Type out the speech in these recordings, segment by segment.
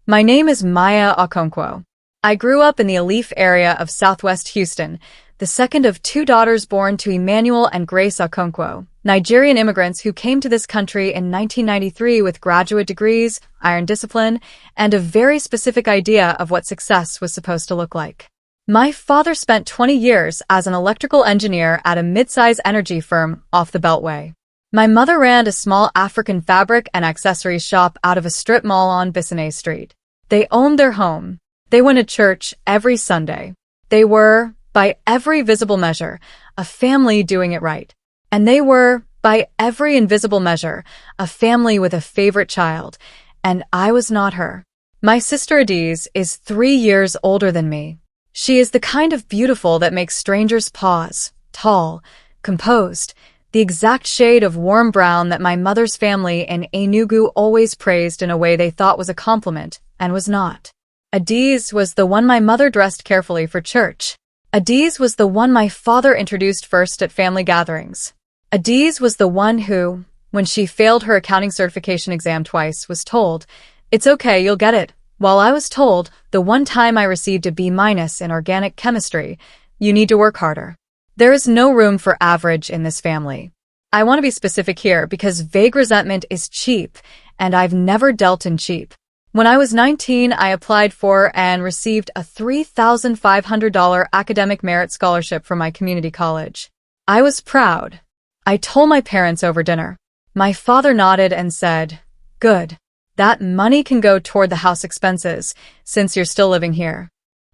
My name is Maya Okonkwo. I grew up in the Alief area of southwest Houston, the second of two daughters born to Emmanuel and Grace Okonkwo, Nigerian immigrants who came to this country in 1993 with graduate degrees, iron discipline, and a very specific idea of what success was supposed to look like. My father spent 20 years as an electrical engineer at a mid-size energy firm off the Beltway. My mother ran a small African fabric and accessories shop out of a strip mall on Bissonnette Street. They owned their home. They went to church every Sunday. They were, by every visible measure, a family doing it right. And they were, by every invisible measure, a family with a favorite child. And I was not her. My sister Adiz is 3 years older than me. She is the kind of beautiful that makes strangers pause, tall, composed, the exact shade of warm brown that my mother's family in Enugu always praised in a way they thought was a compliment, and was not. Adiz was the one my mother dressed carefully for church. Adiz was the one my father introduced first at family gatherings. Adiz was the one who, when she failed her accounting certification exam twice, was told, "It's okay, you'll get it," while I was told, the one time I received a B- in organic chemistry, "You need to work harder." There is no room for average in this family. I want to be specific here because vague resentment is cheap, and I've never dealt in cheap. When I was 19, I applied for and received a $3,500 academic merit scholarship from my community college. I was proud. I told my parents over dinner. My father nodded and said, "Good. That money can go toward the house expenses, since you're still living here."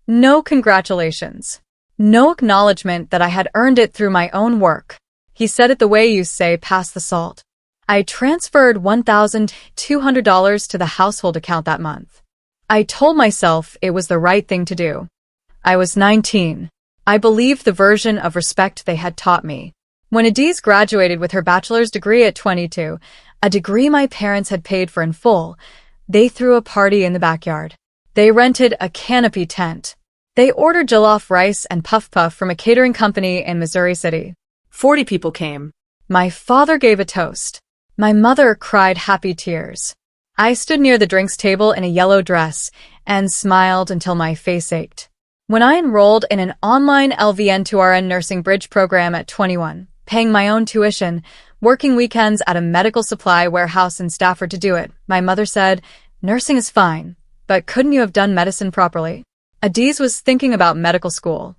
No congratulations. No acknowledgement that I had earned it through my own work. He said it the way you say, "Pass the salt." I transferred $1,200 to the household account that month. I told myself it was the right thing to do. I was 19. I believed the version of respect they had taught me. When Adiz graduated with her bachelor's degree at 22, a degree my parents had paid for in full, they threw a party in the backyard. They rented a canopy tent. They ordered jollof rice and puff puff from a catering company in Missouri City. 40 people came. My father gave a toast. My mother cried happy tears. I stood near the drinks table in a yellow dress and smiled until my face ached. When I enrolled in an online LVN-2RN nursing bridge program at 21, paying my own tuition, working weekends at a medical supply warehouse in Stafford to do it, my mother said, "Nursing is fine, but couldn't you have done medicine properly?" Adiz was thinking about medical school.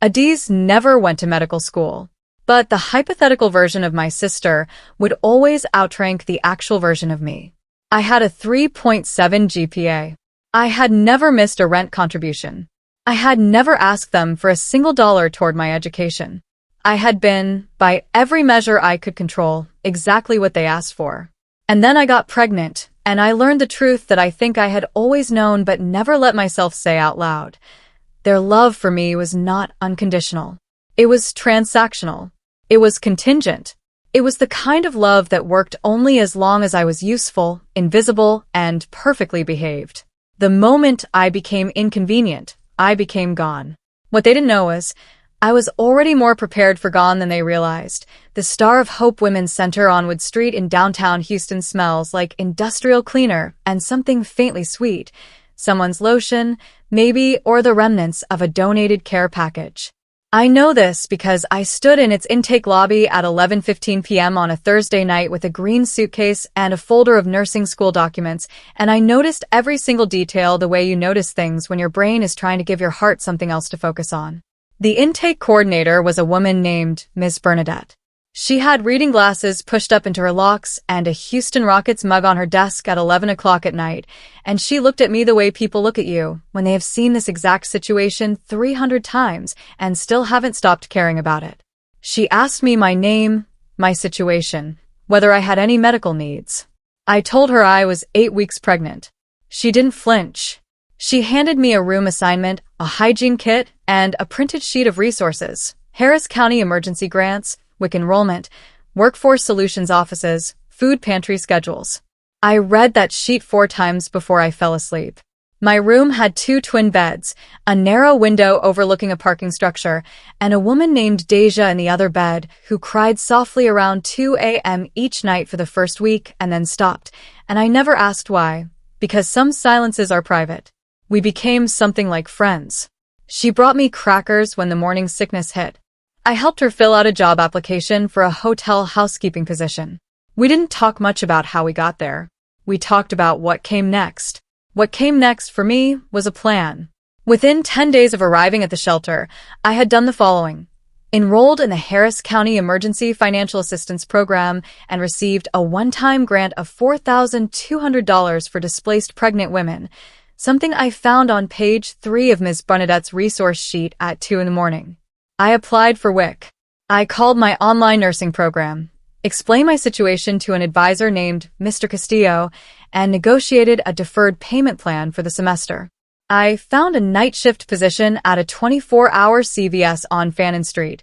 Adiz never went to medical school. But the hypothetical version of my sister would always outrank the actual version of me. I had a 3.7 GPA. I had never missed a rent contribution. I had never asked them for a single dollar toward my education. I had been, by every measure I could control, exactly what they asked for. And then I got pregnant, and I learned the truth that I think I had always known but never let myself say out loud. Their love for me was not unconditional. It was transactional. It was contingent. It was the kind of love that worked only as long as I was useful, invisible, and perfectly behaved. The moment I became inconvenient, I became gone. What they didn't know was, I was already more prepared for gone than they realized. The Star of Hope Women's Center on Wood Street in downtown Houston smells like industrial cleaner and something faintly sweet. Someone's lotion, maybe, or the remnants of a donated care package. I know this because I stood in its intake lobby at 11:15 p.m. on a Thursday night with a green suitcase and a folder of nursing school documents, and I noticed every single detail the way you notice things when your brain is trying to give your heart something else to focus on. The intake coordinator was a woman named Ms. Bernadette. She had reading glasses pushed up into her locks and a Houston Rockets mug on her desk at 11 o'clock at night, and she looked at me the way people look at you when they have seen this exact situation 300 times and still haven't stopped caring about it. She asked me my name, my situation, whether I had any medical needs. I told her I was 8 weeks pregnant. She didn't flinch. She handed me a room assignment, a hygiene kit, and a printed sheet of resources, Harris County emergency grants, WIC enrollment, workforce solutions offices, food pantry schedules. I read that sheet 4 times before I fell asleep. My room had 2 twin beds, a narrow window overlooking a parking structure, and a woman named Deja in the other bed who cried softly around 2 a.m. each night for the first week and then stopped, and I never asked why. because some silences are private. We became something like friends. She brought me crackers when the morning sickness hit. I helped her fill out a job application for a hotel housekeeping position. We didn't talk much about how we got there. We talked about what came next. What came next for me was a plan. Within 10 days of arriving at the shelter, I had done the following. Enrolled in the Harris County Emergency Financial Assistance Program and received a one-time grant of $4,200 for displaced pregnant women, something I found on page 3 of Ms. Bernadette's resource sheet at 2 a.m. I applied for WIC. I called my online nursing program, explained my situation to an advisor named Mr. Castillo, and negotiated a deferred payment plan for the semester. I found a night shift position at a 24-hour CVS on Fannin Street,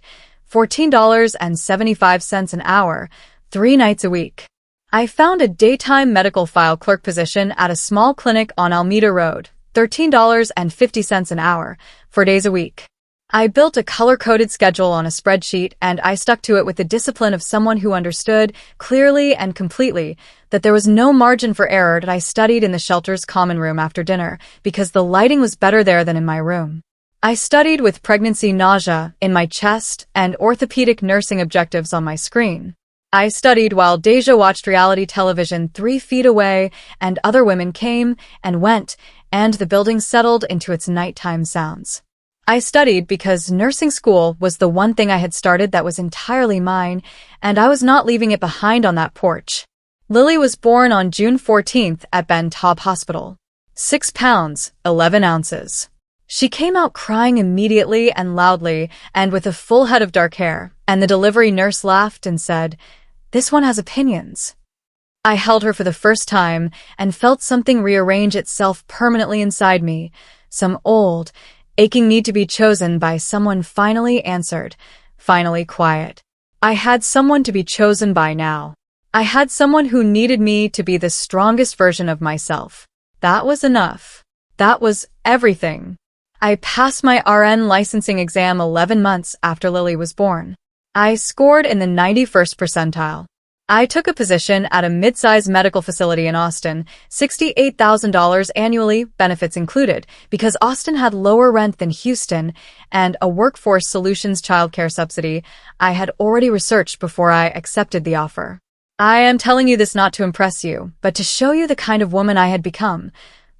$14.75 an hour, 3 nights a week. I found a daytime medical file clerk position at a small clinic on Alameda Road, $13.50 an hour, 4 days a week. I built a color-coded schedule on a spreadsheet, and I stuck to it with the discipline of someone who understood, clearly and completely, that there was no margin for error. That I studied in the shelter's common room after dinner, because the lighting was better there than in my room. I studied with pregnancy nausea in my chest and orthopedic nursing objectives on my screen. I studied while Deja watched reality television 3 feet away, and other women came and went, and the building settled into its nighttime sounds. I studied because nursing school was the one thing I had started that was entirely mine, and I was not leaving it behind on that porch. Lily was born on June 14th at Ben Taub Hospital. 6 pounds, 11 ounces. She came out crying immediately and loudly and with a full head of dark hair, and the delivery nurse laughed and said, "This one has opinions." I held her for the first time and felt something rearrange itself permanently inside me. Some old, aching need to be chosen by someone finally answered, finally quiet. I had someone to be chosen by now. I had someone who needed me to be the strongest version of myself. That was enough. That was everything. I passed my RN licensing exam 11 months after Lily was born. I scored in the 91st percentile. I took a position at a mid-size medical facility in Austin, $68,000 annually, benefits included, because Austin had lower rent than Houston, and a workforce solutions childcare subsidy I had already researched before I accepted the offer. I am telling you this not to impress you, but to show you the kind of woman I had become,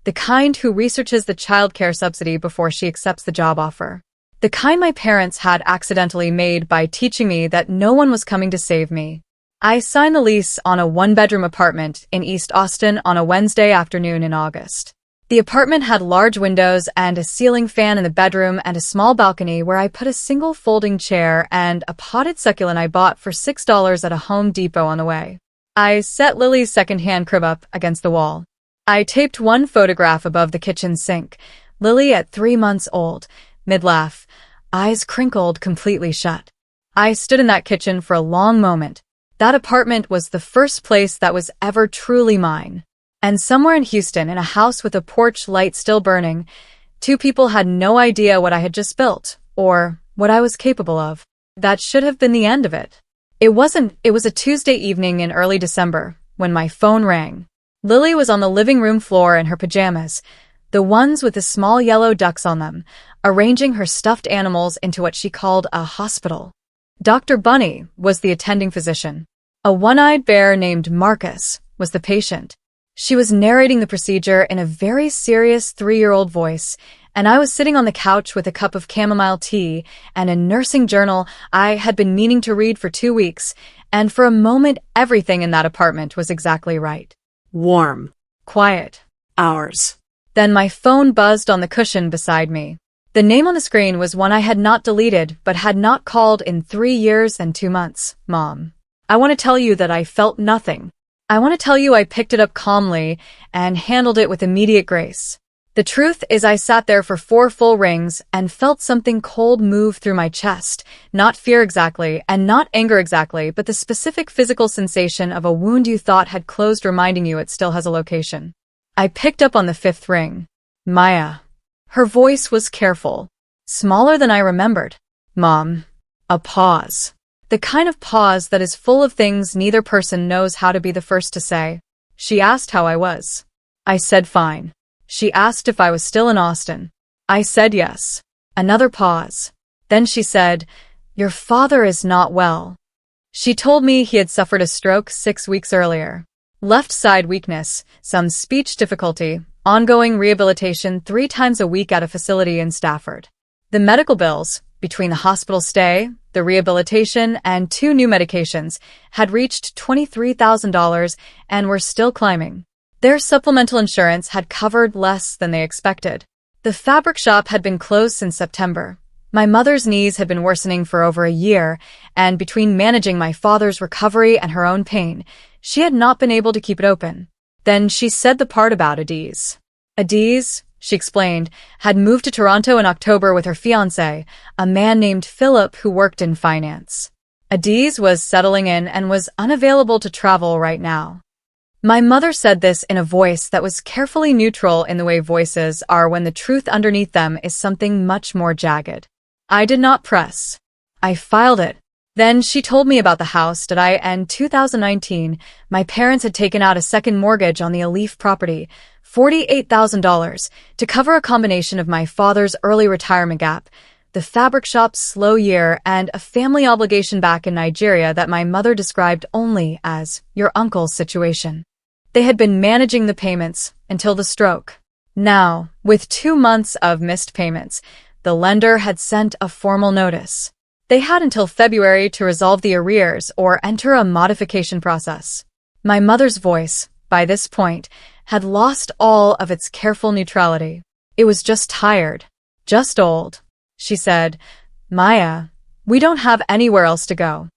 the kind who researches the childcare subsidy before she accepts the job offer. The kind my parents had accidentally made by teaching me that no one was coming to save me. I signed the lease on a 1-bedroom apartment in East Austin on a Wednesday afternoon in August. The apartment had large windows and a ceiling fan in the bedroom and a small balcony where I put a single folding chair and a potted succulent I bought for $6 at a Home Depot on the way. I set Lily's second-hand crib up against the wall. I taped one photograph above the kitchen sink, Lily at 3 months old, mid-laugh, eyes crinkled completely shut. I stood in that kitchen for a long moment. That apartment was the first place that was ever truly mine. And somewhere in Houston, in a house with a porch light still burning, 2 people had no idea what I had just built, or what I was capable of. That should have been the end of it. It wasn't. It was a Tuesday evening in early December, when my phone rang. Lily was on the living room floor in her pajamas, the ones with the small yellow ducks on them, arranging her stuffed animals into what she called a hospital. Dr. Bunny was the attending physician. A one-eyed bear named Marcus was the patient. She was narrating the procedure in a very serious 3-year-old voice, and I was sitting on the couch with a cup of chamomile tea and a nursing journal I had been meaning to read for 2 weeks, and for a moment everything in that apartment was exactly right. Warm. Quiet. Ours. Then my phone buzzed on the cushion beside me. The name on the screen was one I had not deleted but had not called in 3 years and 2 months. Mom. I want to tell you that I felt nothing. I want to tell you I picked it up calmly and handled it with immediate grace. The truth is I sat there for 4 full rings and felt something cold move through my chest, not fear exactly and not anger exactly, but the specific physical sensation of a wound you thought had closed, reminding you it still has a location. I picked up on the 5th ring. Maya. Her voice was careful, smaller than I remembered. Mom. A pause. The kind of pause that is full of things neither person knows how to be the first to say. She asked how I was. I said fine. She asked if I was still in Austin. I said yes. Another pause. Then she said, "Your father is not well." She told me he had suffered a stroke 6 weeks earlier. Left side weakness, some speech difficulty, ongoing rehabilitation 3 times a week at a facility in Stafford. The medical bills, between the hospital stay, the rehabilitation, and 2 new medications, had reached $23,000 and were still climbing. Their supplemental insurance had covered less than they expected. The fabric shop had been closed since September. My mother's knees had been worsening for over a year, and between managing my father's recovery and her own pain, she had not been able to keep it open. Then she said the part about Adiz. Adiz, she explained, had moved to Toronto in October with her fiancé, a man named Philip who worked in finance. Adiz was settling in and was unavailable to travel right now. My mother said this in a voice that was carefully neutral in the way voices are when the truth underneath them is something much more jagged. I did not press. I filed it. Then she told me about the house that in 2019, my parents had taken out a second mortgage on the Alif property, $48,000, to cover a combination of my father's early retirement gap, the fabric shop's slow year, and a family obligation back in Nigeria that my mother described only as your uncle's situation. They had been managing the payments until the stroke. Now, with 2 months of missed payments, the lender had sent a formal notice. They had until February to resolve the arrears or enter a modification process. My mother's voice, by this point, had lost all of its careful neutrality. It was just tired, just old. She said, "Maya, we don't have anywhere else to go."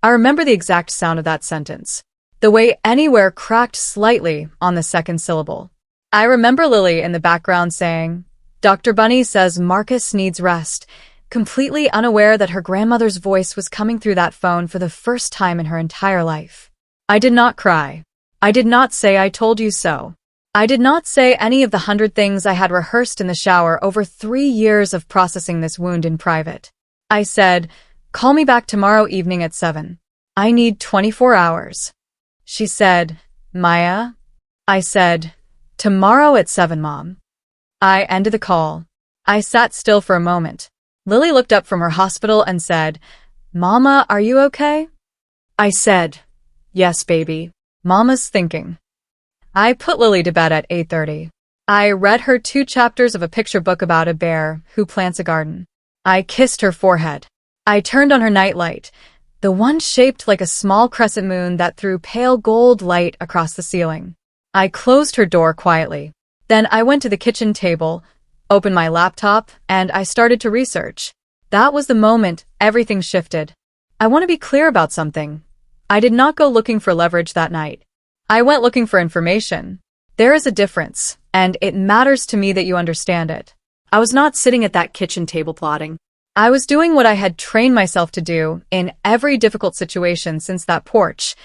I remember the exact sound of that sentence. The way anywhere cracked slightly on the second syllable. I remember Lily in the background saying, "Dr. Bunny says Marcus needs rest," completely unaware that her grandmother's voice was coming through that phone for the first time in her entire life. I did not cry. I did not say "I told you so." I did not say any of the 100 things I had rehearsed in the shower over 3 years of processing this wound in private. I said, "Call me back tomorrow evening at 7. I need 24 hours. She said, "Maya?" I said, "Tomorrow at 7, Mom." I ended the call. I sat still for a moment. Lily looked up from her hospital and said, "Mama, are you okay?" I said, "Yes, baby. Mama's thinking." I put Lily to bed at 8:30. I read her 2 chapters of a picture book about a bear who plants a garden. I kissed her forehead. I turned on her nightlight, the one shaped like a small crescent moon that threw pale gold light across the ceiling. I closed her door quietly. Then I went to the kitchen table, opened my laptop, and I started to research. That was the moment everything shifted. I want to be clear about something. I did not go looking for leverage that night. I went looking for information. There is a difference, and it matters to me that you understand it. I was not sitting at that kitchen table plotting. I was doing what I had trained myself to do in every difficult situation since that porch.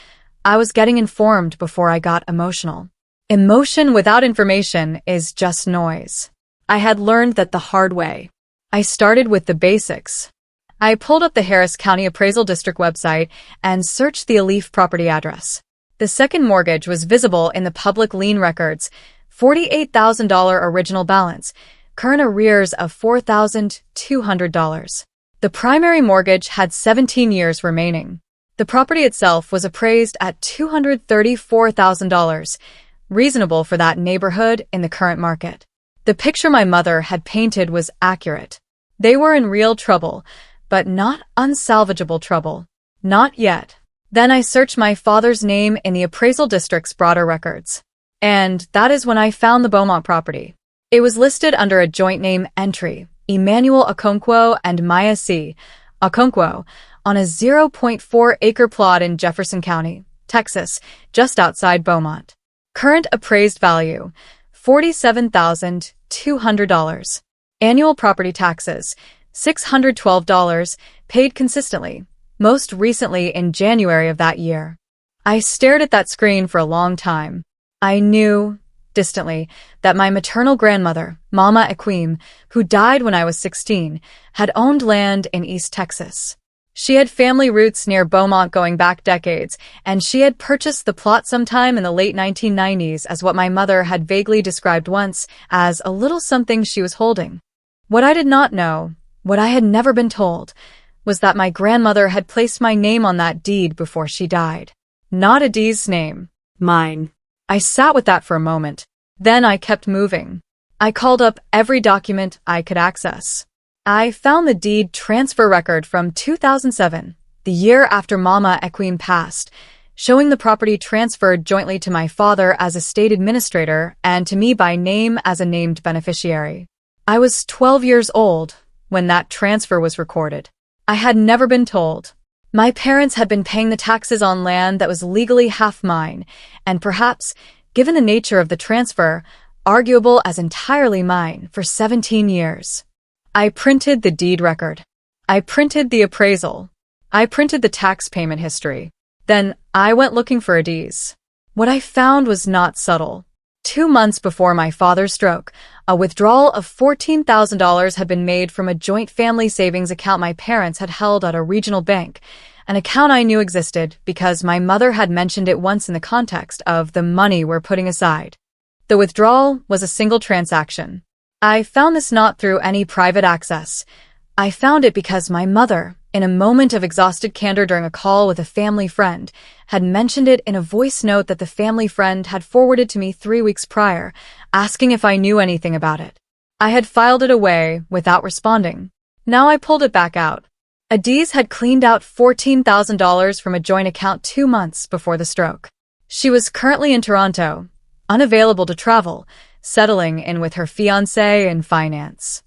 I was getting informed before I got emotional. Emotion without information is just noise. I had learned that the hard way. I started with the basics. I pulled up the Harris County Appraisal District website and searched the Alif property address. The second mortgage was visible in the public lien records, $48,000 original balance, current arrears of $4,200. The primary mortgage had 17 years remaining. The property itself was appraised at $234,000, reasonable for that neighborhood in the current market. The picture my mother had painted was accurate. They were in real trouble, but not unsalvageable trouble. Not yet. Then I searched my father's name in the appraisal district's broader records. And that is when I found the Beaumont property. It was listed under a joint name entry, Emmanuel Okonkwo and Maya C. Okonkwo, on a 0.4-acre plot in Jefferson County, Texas, just outside Beaumont. Current appraised value, $47,200. Annual property taxes, $612, paid consistently, most recently in January of that year. I stared at that screen for a long time. I knew, distantly, that my maternal grandmother, Mama Equim, who died when I was 16, had owned land in East Texas. She had family roots near Beaumont going back decades, and she had purchased the plot sometime in the late 1990s as what my mother had vaguely described once as a little something she was holding. What I did not know, what I had never been told, was that my grandmother had placed my name on that deed before she died. Not Adi's name. Mine. I sat with that for a moment. Then I kept moving. I called up every document I could access. I found the deed transfer record from 2007, the year after Mama Equine passed, showing the property transferred jointly to my father as estate administrator and to me by name as a named beneficiary. I was 12 years old when that transfer was recorded. I had never been told. My parents had been paying the taxes on land that was legally half mine, and perhaps, given the nature of the transfer, arguable as entirely mine for 17 years. I printed the deed record. I printed the appraisal. I printed the tax payment history. Then I went looking for Adi's. What I found was not subtle. 2 months before my father's stroke, a withdrawal of $14,000 had been made from a joint family savings account my parents had held at a regional bank, an account I knew existed because my mother had mentioned it once in the context of the money we're putting aside. The withdrawal was a single transaction. I found this not through any private access. I found it because my mother, in a moment of exhausted candor during a call with a family friend, had mentioned it in a voice note that the family friend had forwarded to me 3 weeks prior, asking if I knew anything about it. I had filed it away without responding. Now I pulled it back out. Adi's had cleaned out $14,000 from a joint account 2 months before the stroke. She was currently in Toronto, unavailable to travel, settling in with her fiancé in finance.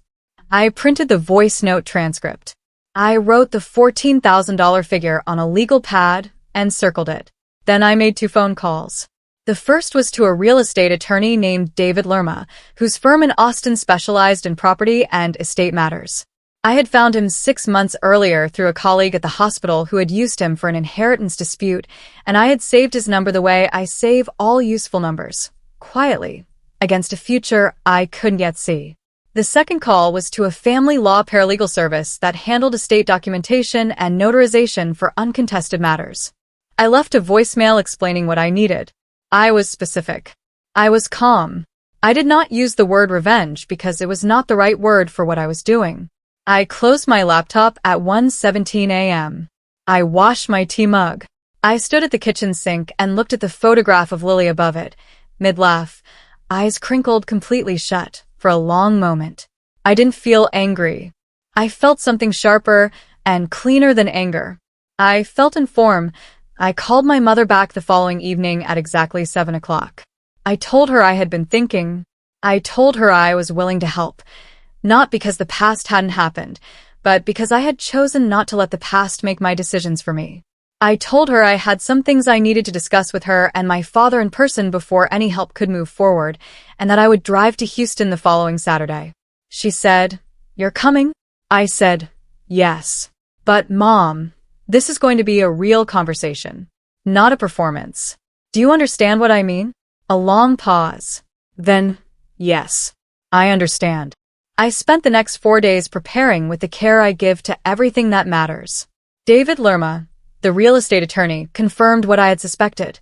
I printed the voice note transcript. I wrote the $14,000 figure on a legal pad and circled it. Then I made 2 phone calls. The first was to a real estate attorney named David Lerma, whose firm in Austin specialized in property and estate matters. I had found him 6 months earlier through a colleague at the hospital who had used him for an inheritance dispute, and I had saved his number the way I save all useful numbers, quietly, against a future I couldn't yet see. The second call was to a family law paralegal service that handled estate documentation and notarization for uncontested matters. I left a voicemail explaining what I needed. I was specific. I was calm. I did not use the word revenge because it was not the right word for what I was doing. I closed my laptop at 1:17 a.m. I washed my tea mug. I stood at the kitchen sink and looked at the photograph of Lily above it, mid-laugh, eyes crinkled completely shut, for a long moment. I didn't feel angry. I felt something sharper and cleaner than anger. I felt informed. I called my mother back the following evening at exactly 7 o'clock. I told her I had been thinking. I told her I was willing to help, not because the past hadn't happened, but because I had chosen not to let the past make my decisions for me. I told her I had some things I needed to discuss with her and my father in person before any help could move forward, and that I would drive to Houston the following Saturday. She said, "You're coming?" I said, "Yes. But, Mom, this is going to be a real conversation, not a performance. Do you understand what I mean?" A long pause. Then, "Yes, I understand." I spent the next 4 days preparing with the care I give to everything that matters. David Lerma, the real estate attorney, confirmed what I had suspected.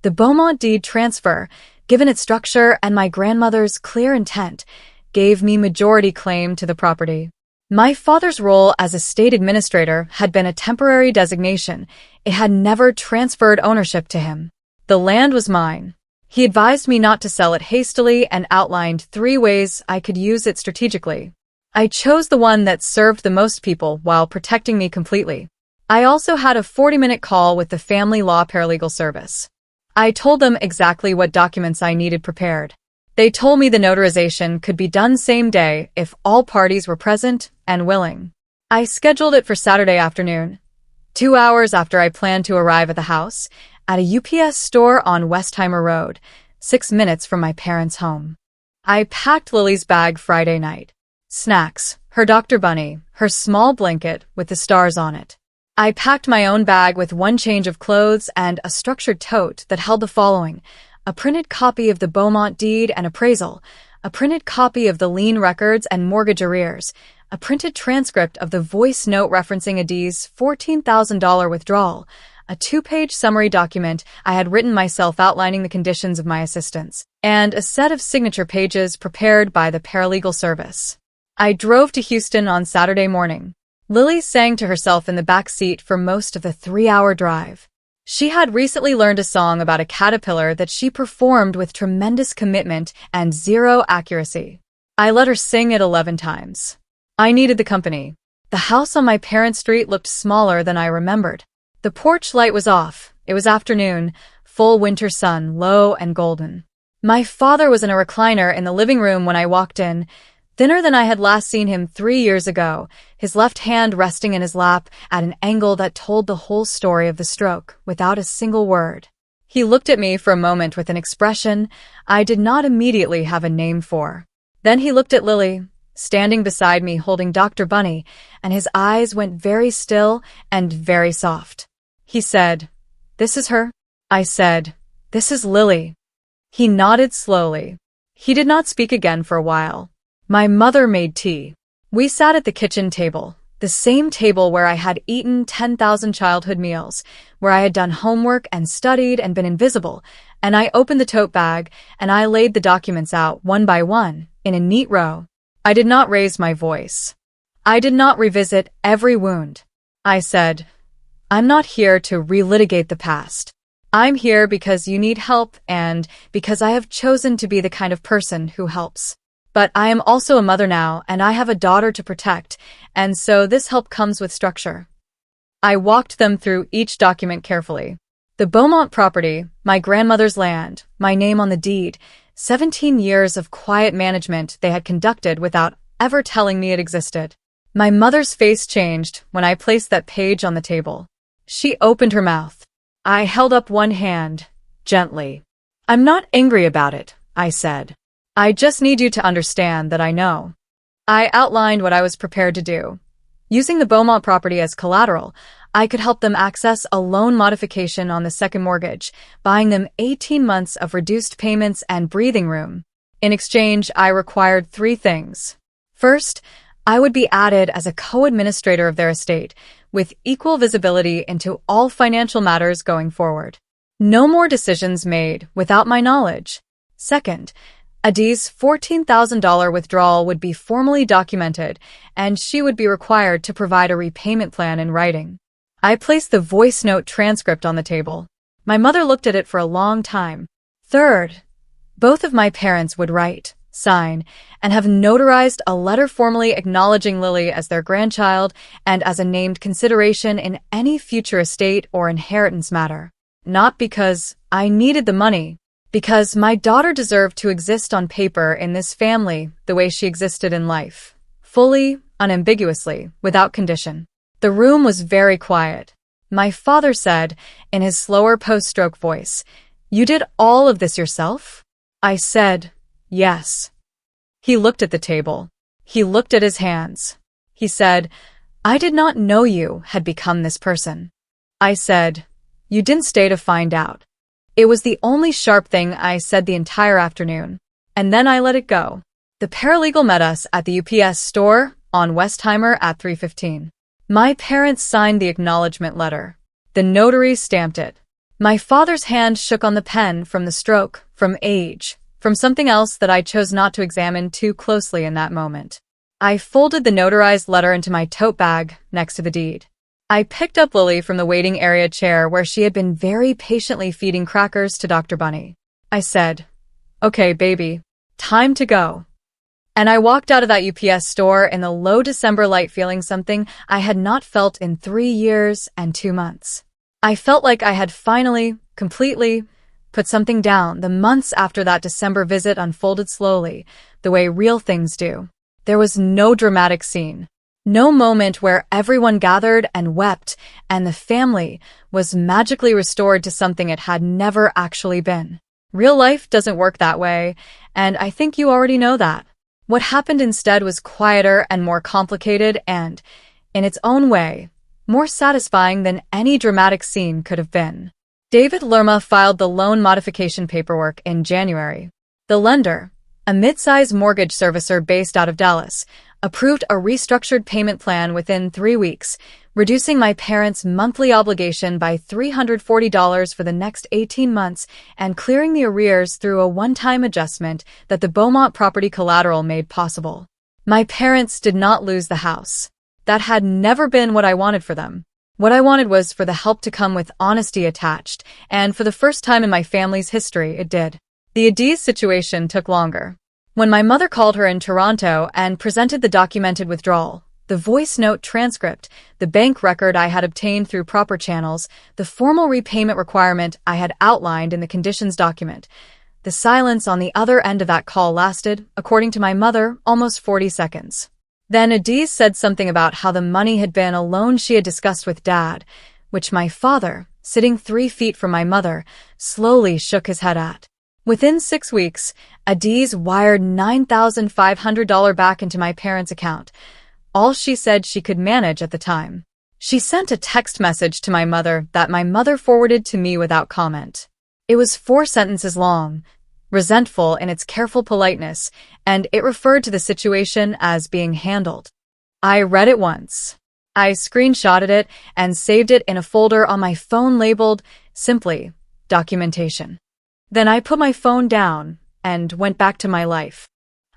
The Beaumont deed transfer, given its structure and my grandmother's clear intent, gave me majority claim to the property. My father's role as estate administrator had been a temporary designation. It had never transferred ownership to him. The land was mine. He advised me not to sell it hastily and outlined 3 ways I could use it strategically. I chose the one that served the most people while protecting me completely. I also had a 40-minute call with the family law paralegal service. I told them exactly what documents I needed prepared. They told me the notarization could be done same day if all parties were present and willing. I scheduled it for Saturday afternoon, 2 hours after I planned to arrive at the house, at a UPS store on Westheimer Road, 6 minutes from my parents' home. I packed Lily's bag Friday night. Snacks, her Dr. Bunny, her small blanket with the stars on it. I packed my own bag with 1 change of clothes and a structured tote that held the following: a printed copy of the Beaumont deed and appraisal, a printed copy of the lien records and mortgage arrears, a printed transcript of the voice note referencing Adi's $14,000 withdrawal, a 2-page summary document I had written myself outlining the conditions of my assistance, and a set of signature pages prepared by the paralegal service. I drove to Houston on Saturday morning. Lily sang to herself in the back seat for most of the 3-hour drive. She had recently learned a song about a caterpillar that she performed with tremendous commitment and zero accuracy. I let her sing it 11 times. I needed the company. The house on my parents' street looked smaller than I remembered. The porch light was off. It was afternoon, full winter sun, low and golden. My father was in a recliner in the living room when I walked in, thinner than I had last seen him 3 years ago, his left hand resting in his lap at an angle that told the whole story of the stroke, without a single word. He looked at me for a moment with an expression I did not immediately have a name for. Then he looked at Lily, standing beside me holding Dr. Bunny, and his eyes went very still and very soft. He said, "This is her?" I said, "This is Lily." He nodded slowly. He did not speak again for a while. My mother made tea. We sat at the kitchen table, the same table where I had eaten 10,000 childhood meals, where I had done homework and studied and been invisible, and I opened the tote bag and I laid the documents out one by one in a neat row. I did not raise my voice. I did not revisit every wound. I said, "I'm not here to relitigate the past. I'm here because you need help and because I have chosen to be the kind of person who helps. But I am also a mother now, and I have a daughter to protect, and so this help comes with structure." I walked them through each document carefully. The Beaumont property, my grandmother's land, my name on the deed, 17 years of quiet management they had conducted without ever telling me it existed. My mother's face changed when I placed that page on the table. She opened her mouth. I held up one hand, gently. "I'm not angry about it," I said. "I just need you to understand that I know." I outlined what I was prepared to do. Using the Beaumont property as collateral, I could help them access a loan modification on the second mortgage, buying them 18 months of reduced payments and breathing room. In exchange, I required 3 things. First, I would be added as a co-administrator of their estate, with equal visibility into all financial matters going forward. No more decisions made without my knowledge. Second, Adi's $14,000 withdrawal would be formally documented, and she would be required to provide a repayment plan in writing. I placed the voice note transcript on the table. My mother looked at it for a long time. Third, both of my parents would write, sign, and have notarized a letter formally acknowledging Lily as their grandchild and as a named consideration in any future estate or inheritance matter. Not because I needed the money, because my daughter deserved to exist on paper in this family the way she existed in life, fully, unambiguously, without condition. The room was very quiet. My father said, in his slower post-stroke voice, "You did all of this yourself?" I said, "Yes." He looked at the table. He looked at his hands. He said, "I did not know you had become this person." I said, "You didn't stay to find out." It was the only sharp thing I said the entire afternoon, and then I let it go. The paralegal met us at the UPS store on Westheimer at 3:15. My parents signed the acknowledgement letter. The notary stamped it. My father's hand shook on the pen from the stroke, from age, from something else that I chose not to examine too closely in that moment. I folded the notarized letter into my tote bag next to the deed. I picked up Lily from the waiting area chair where she had been very patiently feeding crackers to Dr. Bunny. I said, "Okay, baby, time to go." And I walked out of that UPS store in the low December light feeling something I had not felt in 3 years and 2 months. I felt like I had finally, completely, put something down. The months after that December visit unfolded slowly, the way real things do. There was no dramatic scene. No moment where everyone gathered and wept and the family was magically restored to something it had never actually been. Real life doesn't work that way, and I think you already know that. What happened instead was quieter and more complicated and, in its own way, more satisfying than any dramatic scene could have been. David Lerma filed the loan modification paperwork in January. The lender, a mid-size mortgage servicer based out of Dallas, approved a restructured payment plan within 3 weeks, reducing my parents' monthly obligation by $340 for the next 18 months and clearing the arrears through a one-time adjustment that the Beaumont property collateral made possible. My parents did not lose the house. That had never been what I wanted for them. What I wanted was for the help to come with honesty attached, and for the first time in my family's history, it did. The Adiz situation took longer. When my mother called her in Toronto and presented the documented withdrawal, the voice note transcript, the bank record I had obtained through proper channels, the formal repayment requirement I had outlined in the conditions document, the silence on the other end of that call lasted, according to my mother, almost 40 seconds. Then Adiz said something about how the money had been a loan she had discussed with Dad, which my father, sitting 3 feet from my mother, slowly shook his head at. Within 6 weeks, Adiz wired $9,500 back into my parents' account, all she said she could manage at the time. She sent a text message to my mother that my mother forwarded to me without comment. It was 4 sentences long, resentful in its careful politeness, and it referred to the situation as being handled. I read it once. I screenshotted it and saved it in a folder on my phone labeled, simply, documentation. Then I put my phone down and went back to my life.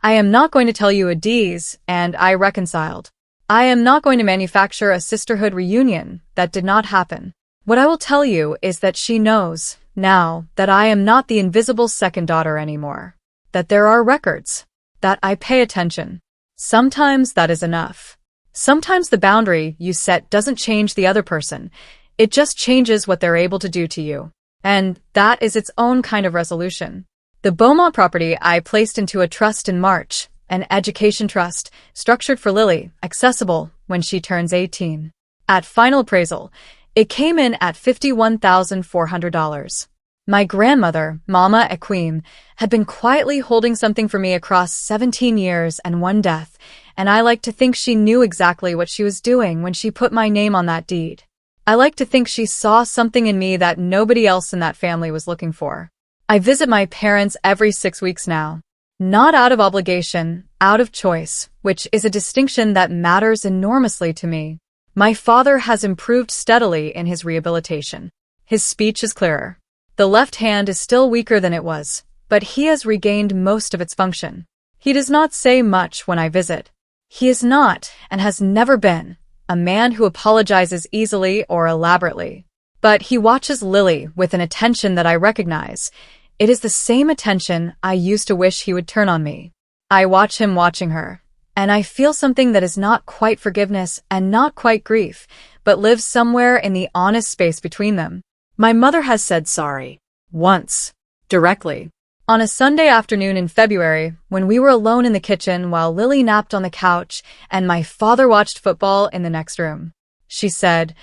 I am not going to tell you Adiz and I reconciled. I am not going to manufacture a sisterhood reunion that did not happen. What I will tell you is that she knows, now, that I am not the invisible second daughter anymore. That there are records. That I pay attention. Sometimes that is enough. Sometimes the boundary you set doesn't change the other person. It just changes what they're able to do to you. And that is its own kind of resolution. The Beaumont property I placed into a trust in March, an education trust, structured for Lily, accessible when she turns 18. At final appraisal, it came in at $51,400. My grandmother, Mama Equim, had been quietly holding something for me across 17 years and 1 death, and I like to think she knew exactly what she was doing when she put my name on that deed. I like to think she saw something in me that nobody else in that family was looking for. I visit my parents every 6 weeks now. Not out of obligation, out of choice, which is a distinction that matters enormously to me. My father has improved steadily in his rehabilitation. His speech is clearer. The left hand is still weaker than it was, but he has regained most of its function. He does not say much when I visit. He is not, and has never been, a man who apologizes easily or elaborately. But he watches Lily with an attention that I recognize. It is the same attention I used to wish he would turn on me. I watch him watching her, and I feel something that is not quite forgiveness and not quite grief, but lives somewhere in the honest space between them. My mother has said sorry. Once. Directly. On a Sunday afternoon in February, when we were alone in the kitchen while Lily napped on the couch and my father watched football in the next room, she said,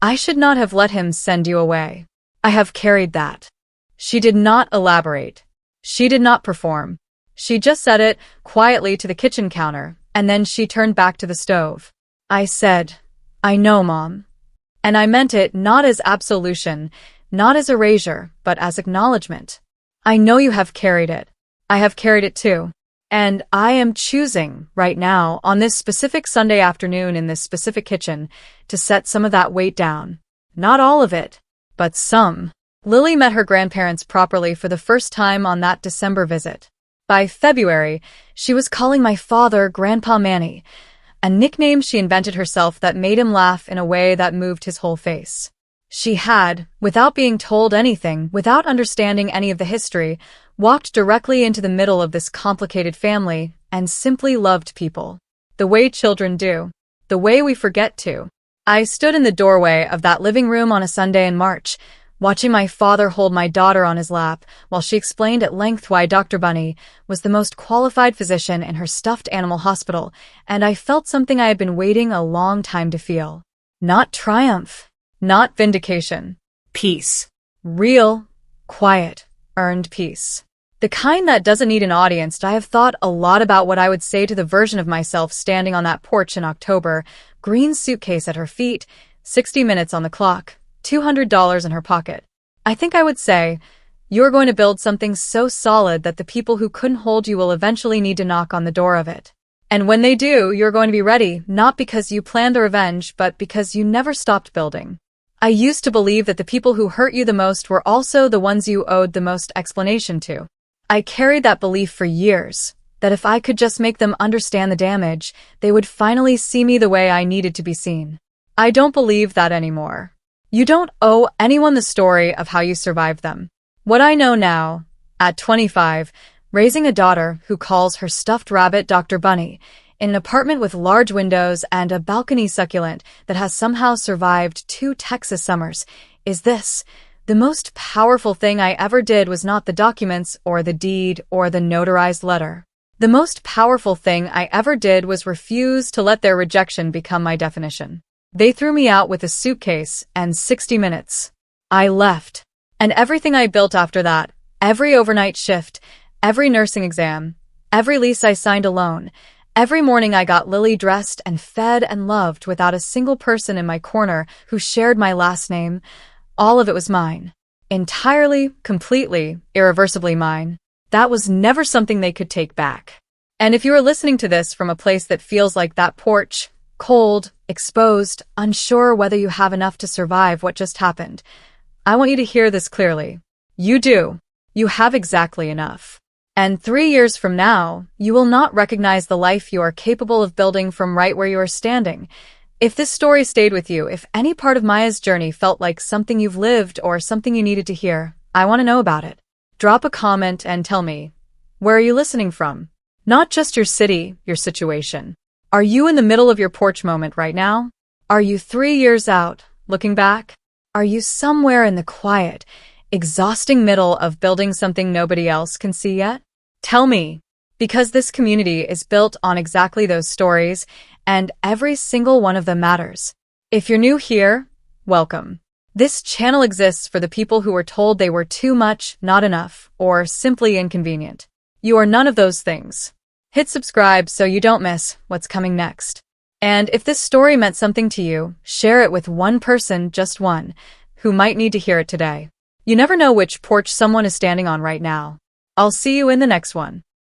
"I should not have let him send you away. I have carried that." She did not elaborate. She did not perform. She just said it quietly to the kitchen counter, and then she turned back to the stove. I said, "I know, Mom." And I meant it not as absolution, not as erasure, but as acknowledgement. I know you have carried it. I have carried it too. And I am choosing, right now, on this specific Sunday afternoon in this specific kitchen, to set some of that weight down. Not all of it, but some. Lily met her grandparents properly for the first time on that December visit. By February, she was calling my father Grandpa Manny, a nickname she invented herself that made him laugh in a way that moved his whole face. She had, without being told anything, without understanding any of the history, walked directly into the middle of this complicated family and simply loved people. The way children do. The way we forget to. I stood in the doorway of that living room on a Sunday in March, watching my father hold my daughter on his lap while she explained at length why Dr. Bunny was the most qualified physician in her stuffed animal hospital, and I felt something I had been waiting a long time to feel. Not triumph. Not vindication. Peace. Real, quiet, earned peace. The kind that doesn't need an audience. I have thought a lot about what I would say to the version of myself standing on that porch in October, green suitcase at her feet, 60 minutes on the clock, $200 in her pocket. I think I would say, "You're going to build something so solid that the people who couldn't hold you will eventually need to knock on the door of it." And when they do, you're going to be ready, not because you planned the revenge, but because you never stopped building. I used to believe that the people who hurt you the most were also the ones you owed the most explanation to. I carried that belief for years, that if I could just make them understand the damage, they would finally see me the way I needed to be seen. I don't believe that anymore. You don't owe anyone the story of how you survived them. What I know now, at 25, raising a daughter who calls her stuffed rabbit Dr. Bunny, in an apartment with large windows and a balcony succulent that has somehow survived 2 Texas summers, is this. The most powerful thing I ever did was not the documents or the deed or the notarized letter. The most powerful thing I ever did was refuse to let their rejection become my definition. They threw me out with a suitcase and 60 minutes. I left. And everything I built after that, every overnight shift, every nursing exam, every lease I signed alone, every morning I got Lily dressed and fed and loved without a single person in my corner who shared my last name, all of it was mine. Entirely, completely, irreversibly mine. That was never something they could take back. And if you are listening to this from a place that feels like that porch, cold, exposed, unsure whether you have enough to survive what just happened, I want you to hear this clearly. You do. You have exactly enough. And 3 years from now, you will not recognize the life you are capable of building from right where you are standing. If this story stayed with you, if any part of Maya's journey felt like something you've lived or something you needed to hear, I want to know about it. Drop a comment and tell me, where are you listening from? Not just your city, your situation. Are you in the middle of your porch moment right now? Are you 3 years out, looking back? Are you somewhere in the quiet, exhausting middle of building something nobody else can see yet? Tell me, because this community is built on exactly those stories, and every single one of them matters. If you're new here, welcome. This channel exists for the people who were told they were too much, not enough, or simply inconvenient. You are none of those things. Hit subscribe so you don't miss what's coming next. And if this story meant something to you, share it with one person, just one, who might need to hear it today. You never know which porch someone is standing on right now. I'll see you in the next one.